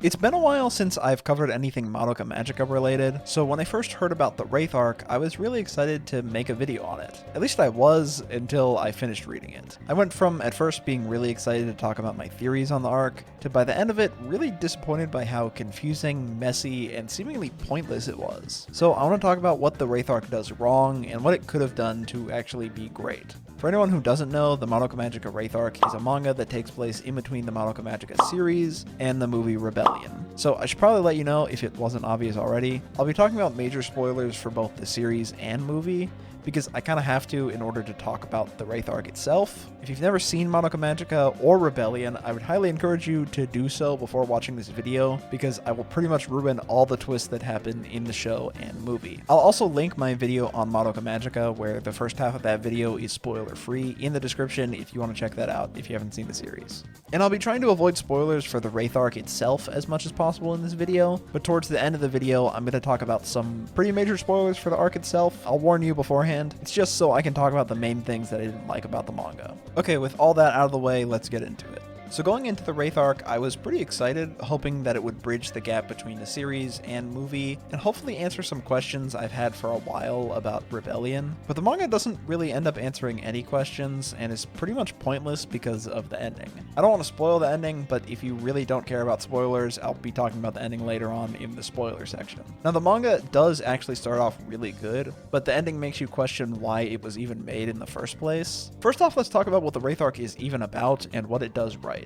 It's been a while since I've covered anything Madoka Magica related, so when I first heard about the Wraith arc, I was really excited to make a video on it. At least I was, until I finished reading it. I went from at first being really excited to talk about my theories on the arc, to by the end of it, really disappointed by how confusing, messy, and seemingly pointless it was. So I want to talk about what the Wraith arc does wrong, and what it could have done to actually be great. For anyone who doesn't know, the Madoka Magica Wraith arc is a manga that takes place in between the Madoka Magica series and the movie Rebellion. So I should probably let you know, if it wasn't obvious already, I'll be talking about major spoilers for both the series and movie, because I kind of have to in order to talk about the Wraith arc itself. If you've never seen Madoka Magica or Rebellion, I would highly encourage you to do so before watching this video, because I will pretty much ruin all the twists that happen in the show and movie. I'll also link my video on Madoka Magica, where the first half of that video is spoiler free, in the description if you want to check that out if you haven't seen the series. And I'll be trying to avoid spoilers for the Wraith arc itself as much as possible in this video, but towards the end of the video I'm going to talk about some pretty major spoilers for the arc itself. I'll warn you beforehand. It's just so I can talk about the main things that I didn't like about the manga. Okay, with all that out of the way, let's get into it. So going into the Wraith arc, I was pretty excited, hoping that it would bridge the gap between the series and movie, and hopefully answer some questions I've had for a while about Rebellion. But the manga doesn't really end up answering any questions, and is pretty much pointless because of the ending. I don't want to spoil the ending, but if you really don't care about spoilers, I'll be talking about the ending later on in the spoiler section. Now the manga does actually start off really good, but the ending makes you question why it was even made in the first place. First off, let's talk about what the Wraith arc is even about and what it does right,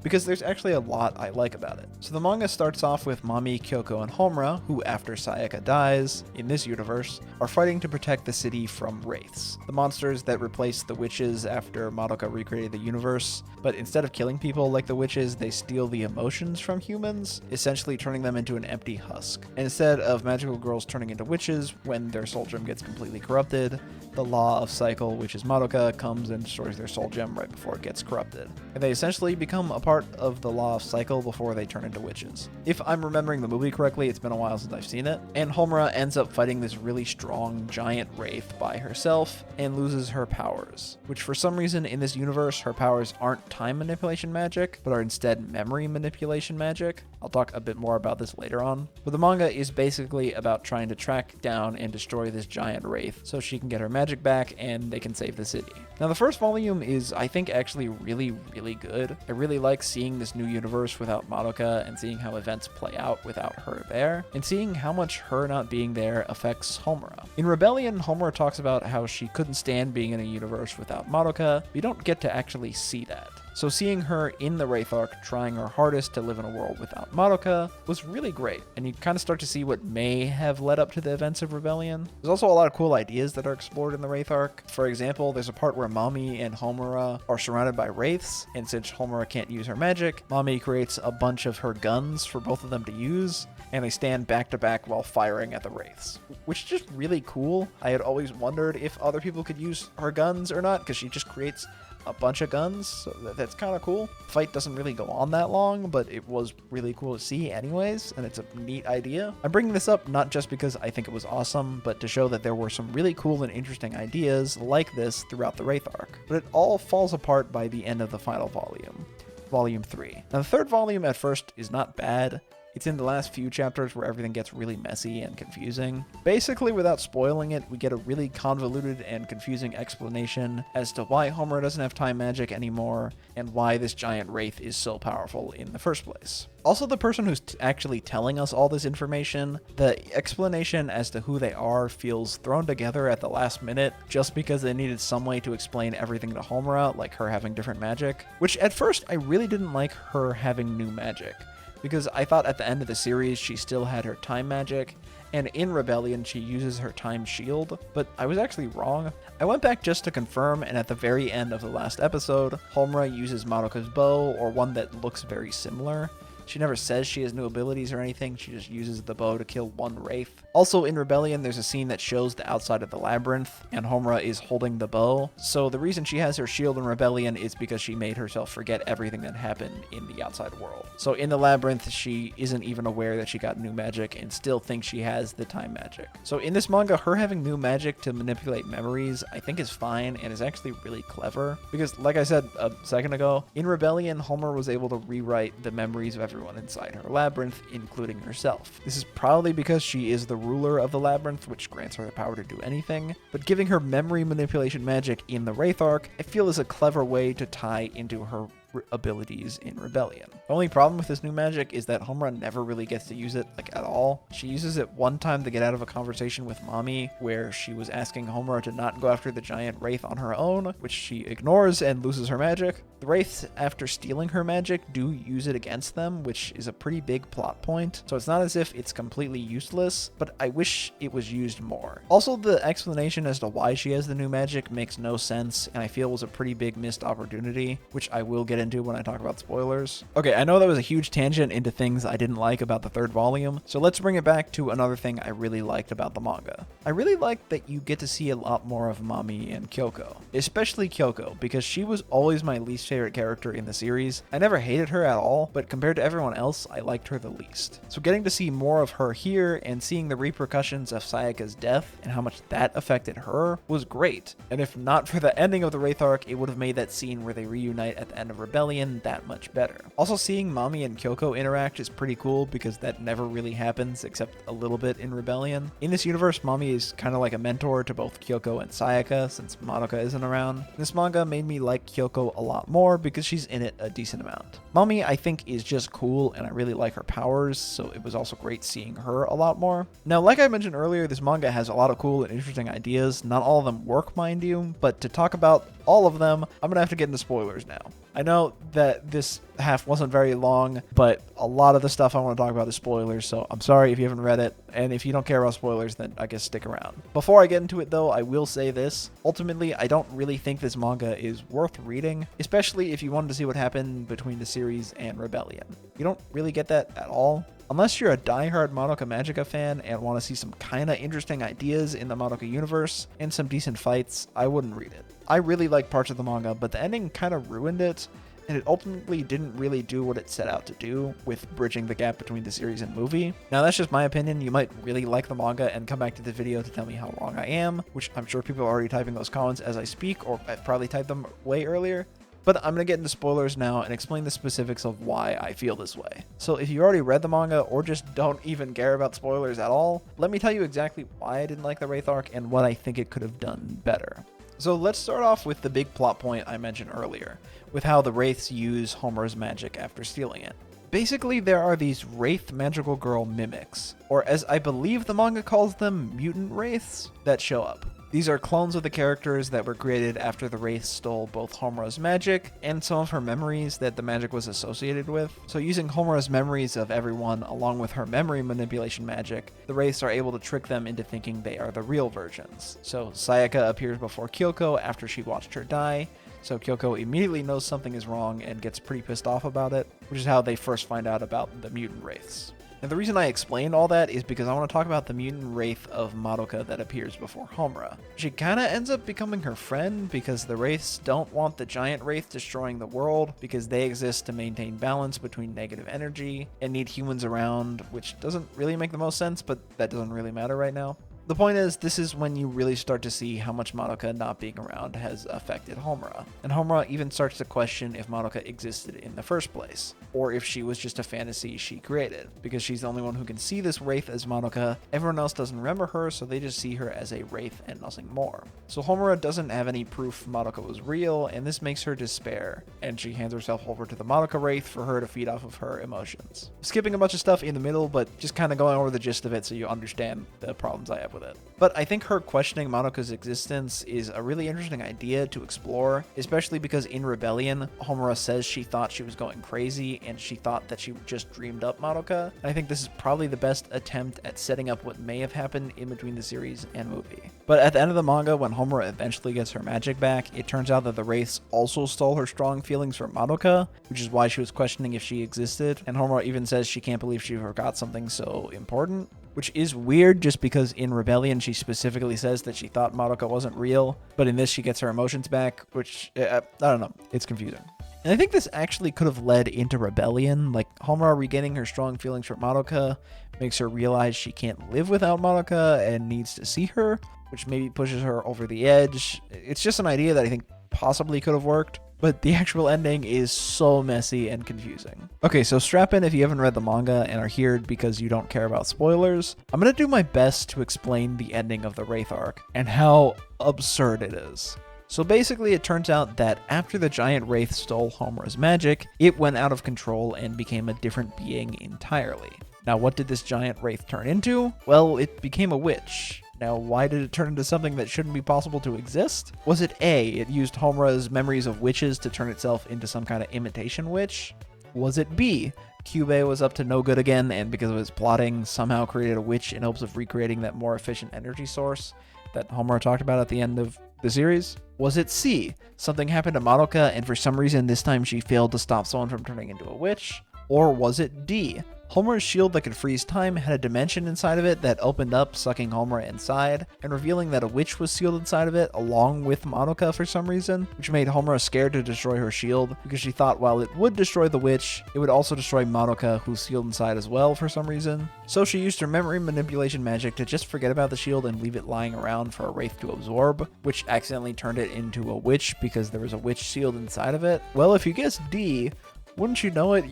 because there's actually a lot I like about it. So the manga starts off with Mami, Kyoko, and Homura, who after Sayaka dies, in this universe, are fighting to protect the city from wraiths, the monsters that replaced the witches after Madoka recreated the universe, but instead of killing people like the witches, they steal the emotions from humans, essentially turning them into an empty husk. And instead of magical girls turning into witches when their soul gem gets completely corrupted, the law of cycle, which is Madoka, comes and destroys their soul gem right before it gets corrupted. And they essentially become a part of the law of cycle before they turn into witches. If I'm remembering the movie correctly, it's been a while since I've seen it, and Homura ends up fighting this really strong giant wraith by herself and loses her powers, which for some reason in this universe her powers aren't time manipulation magic, but are instead memory manipulation magic. I'll talk a bit more about this later on. But the manga is basically about trying to track down and destroy this giant wraith so she can get her magic back and they can save the city. Now the first volume is, I think, actually really good. I really like seeing this new universe without Madoka and seeing how events play out without her there, and seeing how much her not being there affects Homura. In Rebellion, Homura talks about how she couldn't stand being in a universe without Madoka. We don't get to actually see that. So seeing her in the Wraith arc trying her hardest to live in a world without Madoka was really great, and you kind of start to see what may have led up to the events of Rebellion. There's also a lot of cool ideas that are explored in the Wraith arc. For example, there's a part where Mami and Homura are surrounded by wraiths, and since Homura can't use her magic, Mami creates a bunch of her guns for both of them to use, and they stand back to back while firing at the wraiths, which is just really cool. I had always wondered if other people could use her guns or not, because she just creates a bunch of guns, so that's kind of cool. The fight doesn't really go on that long, but it was really cool to see anyways, and it's a neat idea. I'm bringing this up not just because I think it was awesome, but to show that there were some really cool and interesting ideas like this throughout the Wraith arc. But it all falls apart by the end of the final volume, Volume 3. Now the third volume at first is not bad. It's in the last few chapters where everything gets really messy and confusing. Basically, without spoiling it, we get a really convoluted and confusing explanation as to why Homura doesn't have time magic anymore, and why this giant wraith is so powerful in the first place. Also, the person who's actually telling us all this information, the explanation as to who they are feels thrown together at the last minute just because they needed some way to explain everything to Homura, like her having different magic, which at first I really didn't like her having new magic, because I thought at the end of the series she still had her time magic, and in Rebellion she uses her time shield, but I was actually wrong. I went back just to confirm, and at the very end of the last episode, Homura uses Madoka's bow, or one that looks very similar. She never says she has new abilities or anything, she just uses the bow to kill one wraith. Also in Rebellion, there's a scene that shows the outside of the labyrinth, and Homura is holding the bow. So the reason she has her shield in Rebellion is because she made herself forget everything that happened in the outside world. So in the labyrinth, she isn't even aware that she got new magic and still thinks she has the time magic. So in this manga, her having new magic to manipulate memories, I think is fine and is actually really clever. Because like I said a second ago, in Rebellion, Homura was able to rewrite the memories of everyone everyone inside her labyrinth, including herself. This is probably because she is the ruler of the labyrinth, which grants her the power to do anything, but giving her memory manipulation magic in the Wraith arc, I feel is a clever way to tie into her abilities in Rebellion. The only problem with this new magic is that Homura never really gets to use it, like, at all. She uses it one time to get out of a conversation with Mami, where she was asking Homura to not go after the giant Wraith on her own, which she ignores and loses her magic. The Wraiths, after stealing her magic, do use it against them, which is a pretty big plot point, so it's not as if it's completely useless, but I wish it was used more. Also, the explanation as to why she has the new magic makes no sense, and I feel was a pretty big missed opportunity, which I will get into when I talk about spoilers. Okay, I know that was a huge tangent into things I didn't like about the third volume, so let's bring it back to another thing I really liked about the manga. I really liked that you get to see a lot more of Mami and Kyoko, especially Kyoko, because she was always my least favorite character in the series. I never hated her at all, but compared to everyone else, I liked her the least. So getting to see more of her here and seeing the repercussions of Sayaka's death and how much that affected her was great. And if not for the ending of the Wraith arc, it would have made that scene where they reunite at the end of Rebellion that much better. Also, seeing Mami and Kyoko interact is pretty cool because that never really happens except a little bit in Rebellion. In this universe, Mami is kind of like a mentor to both Kyoko and Sayaka since Madoka isn't around. This manga made me like Kyoko a lot more because she's in it a decent amount. Mami, I think, is just cool and I really like her powers, so it was also great seeing her a lot more. Now, like I mentioned earlier, this manga has a lot of cool and interesting ideas. Not all of them work, mind you, but to talk about all of them, I'm gonna have to get into spoilers now. I know that this half wasn't very long, but a lot of the stuff I want to talk about is spoilers, so I'm sorry if you haven't read it, and if you don't care about spoilers, then I guess stick around. Before I get into it though, I will say this. Ultimately, I don't really think this manga is worth reading, especially if you wanted to see what happened between the series and Rebellion. You don't really get that at all. Unless you're a diehard Madoka Magica fan and want to see some kinda interesting ideas in the Madoka universe and some decent fights, I wouldn't read it. I really like parts of the manga, but the ending kinda ruined it, and it ultimately didn't really do what it set out to do with bridging the gap between the series and movie. Now that's just my opinion. You might really like the manga and come back to the video to tell me how wrong I am, which I'm sure people are already typing those comments as I speak, or I've probably typed them way earlier. But I'm going to get into spoilers now and explain the specifics of why I feel this way. So if you already read the manga or just don't even care about spoilers at all, let me tell you exactly why I didn't like the Wraith arc and what I think it could have done better. So let's start off with the big plot point I mentioned earlier, with how the Wraiths use Homura's magic after stealing it. Basically, there are these Wraith magical girl mimics, or as I believe the manga calls them, mutant Wraiths, that show up. These are clones of the characters that were created after the Wraith stole both Homura's magic and some of her memories that the magic was associated with. So using Homura's memories of everyone along with her memory manipulation magic, the Wraiths are able to trick them into thinking they are the real versions. So Sayaka appears before Kyoko after she watched her die, so Kyoko immediately knows something is wrong and gets pretty pissed off about it, which is how they first find out about the mutant Wraiths. And the reason I explained all that is because I want to talk about the mutant Wraith of Madoka that appears before Homura. She kinda ends up becoming her friend because the Wraiths don't want the giant Wraith destroying the world because they exist to maintain balance between negative energy and need humans around, which doesn't really make the most sense, but that doesn't really matter right now. The point is, this is when you really start to see how much Madoka not being around has affected Homura. And Homura even starts to question if Madoka existed in the first place, or if she was just a fantasy she created, because she's the only one who can see this Wraith as Madoka. Everyone else doesn't remember her, so they just see her as a Wraith and nothing more. So Homura doesn't have any proof Madoka was real, and this makes her despair, and she hands herself over to the Madoka Wraith for her to feed off of her emotions. Skipping a bunch of stuff in the middle, but just kind of going over the gist of it so you understand the problems I have with it. But I think her questioning Madoka's existence is a really interesting idea to explore, especially because in Rebellion, Homura says she thought she was going crazy and she thought that she just dreamed up Madoka. And I think this is probably the best attempt at setting up what may have happened in between the series and movie. But at the end of the manga, when Homura eventually gets her magic back, it turns out that the Wraiths also stole her strong feelings from Madoka, which is why she was questioning if she existed. And Homura even says she can't believe she forgot something so important, which is weird just because in Rebellion she specifically says that she thought Madoka wasn't real, but in this she gets her emotions back, which, I don't know, it's confusing. And I think this actually could have led into Rebellion, like Homura regaining her strong feelings for Madoka makes her realize she can't live without Madoka and needs to see her, which maybe pushes her over the edge. It's just an idea that I think possibly could have worked. but the actual ending is so messy and confusing. Okay, so strap in if you haven't read the manga and are here because you don't care about spoilers. I'm gonna do my best to explain the ending of the Wraith arc and how absurd it is. So basically, it turns out that after the giant Wraith stole Homura's magic, it went out of control and became a different being entirely. Now, what did this giant Wraith turn into? Well, it became a witch. Now, why did it turn into something that shouldn't be possible to exist? Was it A, it used Homura's memories of witches to turn itself into some kind of imitation witch? Was it B, Kyubey was up to no good again, and because of his plotting, somehow created a witch in hopes of recreating that more efficient energy source that Homura talked about at the end of the series? Was it C, something happened to Madoka and for some reason this time she failed to stop someone from turning into a witch? Or was it D, Homura's shield that could freeze time had a dimension inside of it that opened up, sucking Homura inside, and revealing that a witch was sealed inside of it along with Madoka for some reason, which made Homura scared to destroy her shield because she thought while it would destroy the witch, it would also destroy Madoka, who's sealed inside as well for some reason. So she used her memory manipulation magic to just forget about the shield and leave it lying around for a Wraith to absorb, which accidentally turned it into a witch because there was a witch sealed inside of it. Well, if you guessed D, wouldn't you know it,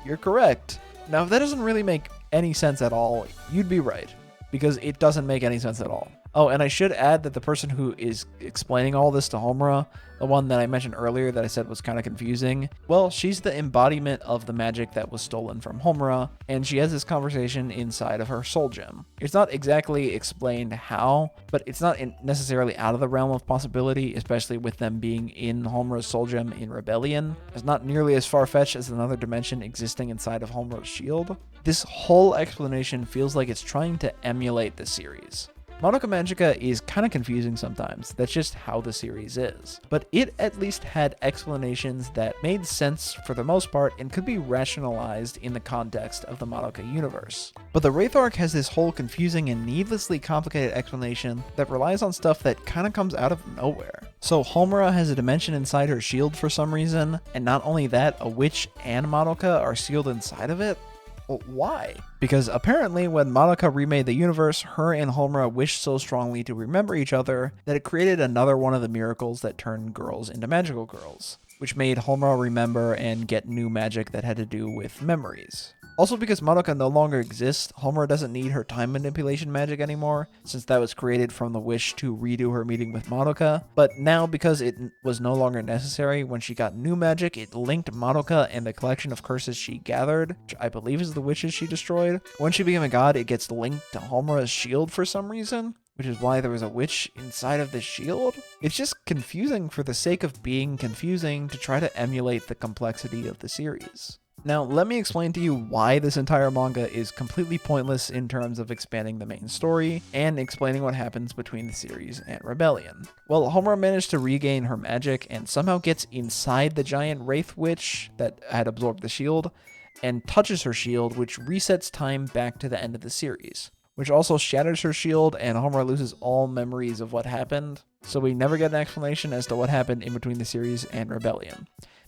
you're correct. Now, if that doesn't really make any sense at all, you'd be right, because it doesn't make any sense at all. Oh, and I should add that the person who is explaining all this to Homura, the one that I mentioned earlier that I said was kind of confusing, well, she's the embodiment of the magic that was stolen from Homura, and she has this conversation inside of her soul gem. It's not exactly explained how, but it's not necessarily out of the realm of possibility, especially with them being in Homura's soul gem in Rebellion. It's not nearly as far-fetched as another dimension existing inside of Homura's shield. This whole explanation feels like it's trying to emulate the series. Madoka Magica is kind of confusing sometimes, that's just how the series is. But it at least had explanations that made sense for the most part and could be rationalized in the context of the Madoka universe. But the Wraith arc has this whole confusing and needlessly complicated explanation that relies on stuff that kind of comes out of nowhere. So Homura has a dimension inside her shield for some reason, and not only that, a witch and Madoka are sealed inside of it? Well, why? Because apparently when Madoka remade the universe, her and Homura wished so strongly to remember each other that it created another one of the miracles that turned girls into magical girls, which made Homura remember and get new magic that had to do with memories. Also, because Madoka no longer exists, Homura doesn't need her time manipulation magic anymore, since that was created from the wish to redo her meeting with Madoka. But now, because it was no longer necessary, when she got new magic, it linked Madoka and the collection of curses she gathered, which I believe is the witches she destroyed. When she became a god, it gets linked to Homura's shield for some reason, which is why there was a witch inside of the shield. It's just confusing for the sake of being confusing to try to emulate the complexity of the series. Now, let me explain to you why this entire manga is completely pointless in terms of expanding the main story and explaining what happens between the series and Rebellion. Well, Homura managed to regain her magic and somehow gets inside the giant Wraith witch that had absorbed the shield and touches her shield, which resets time back to the end of the series, which also shatters her shield and Homura loses all memories of what happened. So we never get an explanation as to what happened in between the series and Rebellion.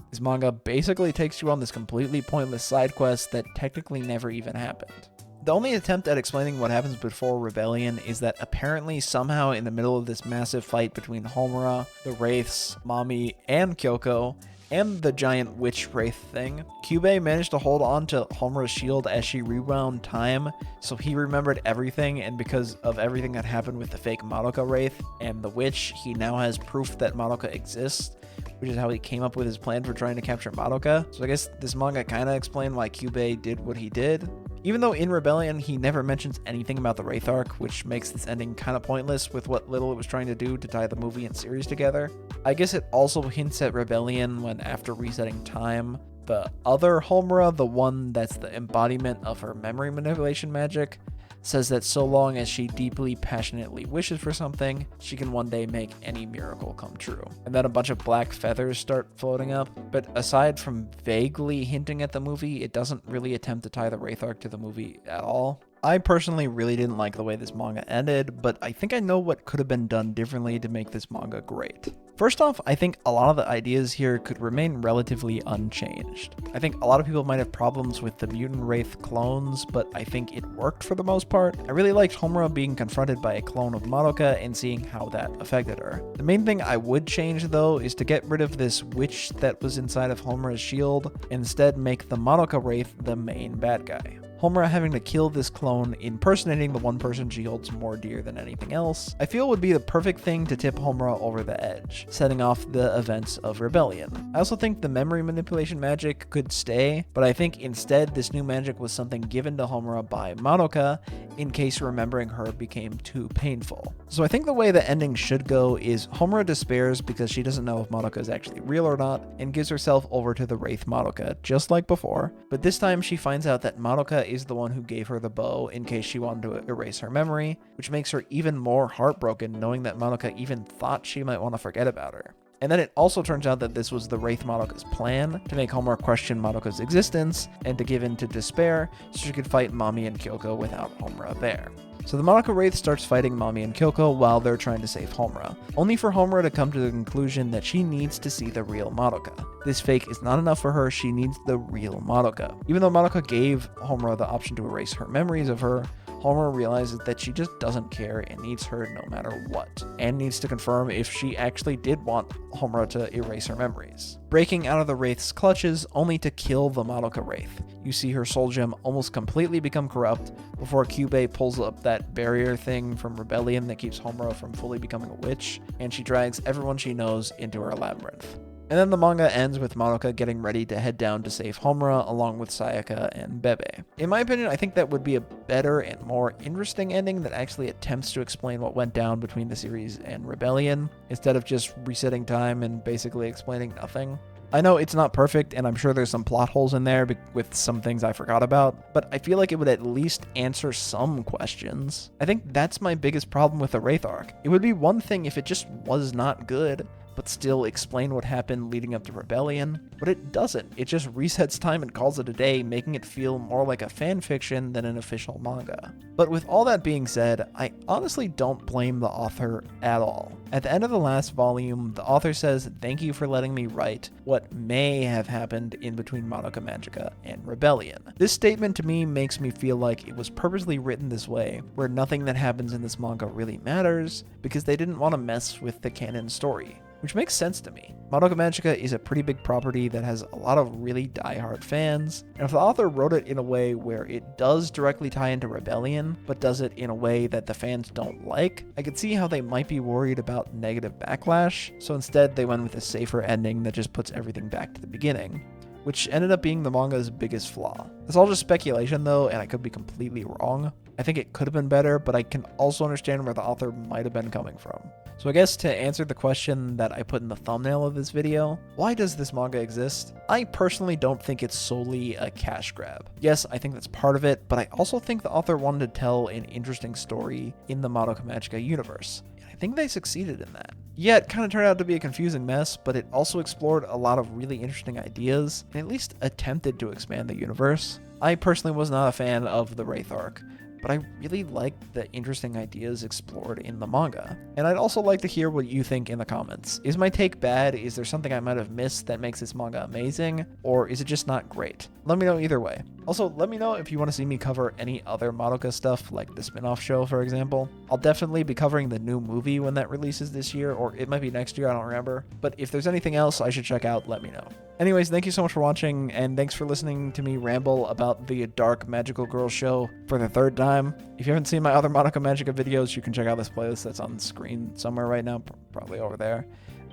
This manga basically takes you on this completely pointless side quest that technically never even happened. The only attempt at explaining what happens before Rebellion is that apparently somehow in the middle of this massive fight between Homura, the Wraiths, Mami, and Kyoko, and the giant witch Wraith thing, Kyubey managed to hold on to Homura's shield as she rewound time, so he remembered everything, and because of everything that happened with the fake Madoka Wraith and the witch, he now has proof that Madoka exists, which is how he came up with his plan for trying to capture Madoka. So I guess this manga kind of explained why Kyubey did what he did. Even though in Rebellion he never mentions anything about the Wraith arc, which makes this ending kind of pointless with what little it was trying to do to tie the movie and series together. I guess it also hints at Rebellion when, after resetting time, the other Homura, the one that's the embodiment of her memory manipulation magic, says that so long as she deeply, passionately wishes for something, she can one day make any miracle come true. And then a bunch of black feathers start floating up. But aside from vaguely hinting at the movie, it doesn't really attempt to tie the Wraith arc to the movie at all. I personally really didn't like the way this manga ended, but I think I know what could have been done differently to make this manga great. First off, I think a lot of the ideas here could remain relatively unchanged. I think a lot of people might have problems with the mutant wraith clones, but I think it worked for the most part. I really liked Homura being confronted by a clone of Madoka and seeing how that affected her. The main thing I would change though is to get rid of this witch that was inside of Homura's shield, and instead make the Madoka Wraith the main bad guy. Homura having to kill this clone impersonating the one person she holds more dear than anything else, I feel would be the perfect thing to tip Homura over the edge, setting off the events of Rebellion. I also think the memory manipulation magic could stay, but I think instead this new magic was something given to Homura by Madoka in case remembering her became too painful. So I think the way the ending should go is Homura despairs because she doesn't know if Madoka is actually real or not, and gives herself over to the Wraith Madoka, just like before, but this time she finds out that Madoka is the one who gave her the bow in case she wanted to erase her memory, which makes her even more heartbroken knowing that Madoka even thought she might want to forget about her. And then it also turns out that this was the Wraith Madoka's plan, to make Homura question Madoka's existence, and to give in to despair so she could fight Mami and Kyoko without Homura there. So the Madoka Wraith starts fighting Mami and Kyoko while they're trying to save Homura, only for Homura to come to the conclusion that she needs to see the real Madoka. This fake is not enough for her, she needs the real Madoka. Even though Madoka gave Homura the option to erase her memories of her, Homura realizes that she just doesn't care and needs her no matter what, and needs to confirm if she actually did want Homura to erase her memories. Breaking out of the Wraith's clutches only to kill the Madoka Wraith. You see her soul gem almost completely become corrupt before Kyubey pulls up that barrier thing from Rebellion that keeps Homura from fully becoming a witch, and she drags everyone she knows into her labyrinth. And then the manga ends with Madoka getting ready to head down to save Homura along with Sayaka and Bebe. In my opinion, I think that would be a better and more interesting ending that actually attempts to explain what went down between the series and Rebellion, instead of just resetting time and basically explaining nothing. I know it's not perfect, and I'm sure there's some plot holes in there with some things I forgot about, but I feel like it would at least answer some questions. I think that's my biggest problem with the Wraith arc. It would be one thing if it just was not good, but still explain what happened leading up to Rebellion, but it doesn't. It just resets time and calls it a day, making it feel more like a fan fiction than an official manga. But with all that being said, I honestly don't blame the author at all. At the end of the last volume, the author says, "Thank you for letting me write what may have happened in between Madoka Magica and Rebellion." This statement to me makes me feel like it was purposely written this way, where nothing that happens in this manga really matters, because they didn't want to mess with the canon story. Which makes sense to me. Madoka Magica is a pretty big property that has a lot of really diehard fans, and if the author wrote it in a way where it does directly tie into Rebellion, but does it in a way that the fans don't like, I could see how they might be worried about negative backlash, so instead they went with a safer ending that just puts everything back to the beginning, which ended up being the manga's biggest flaw. It's all just speculation though, and I could be completely wrong. I think it could have been better, but I can also understand where the author might have been coming from. So I guess to answer the question that I put in the thumbnail of this video, why does this manga exist? I personally don't think it's solely a cash grab. Yes, I think that's part of it, but I also think the author wanted to tell an interesting story in the Madoka Magica universe. And I think they succeeded in that. Yeah, it kind of turned out to be a confusing mess, but it also explored a lot of really interesting ideas, and at least attempted to expand the universe. I personally was not a fan of the Wraith arc, but I really liked the interesting ideas explored in the manga. And I'd also like to hear what you think in the comments. Is my take bad? Is there something I might have missed that makes this manga amazing? Or is it just not great? Let me know either way. Also, let me know if you want to see me cover any other Madoka stuff, like the spin-off show, for example. I'll definitely be covering the new movie when that releases this year, or it might be next year, I don't remember. But if there's anything else I should check out, let me know. Anyways, thank you so much for watching, and thanks for listening to me ramble about the Dark Magical Girl show for the third time. If you haven't seen my other Madoka Magica videos, you can check out this playlist that's on the screen somewhere right now, probably over there.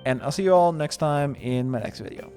And I'll see you all next time in my next video.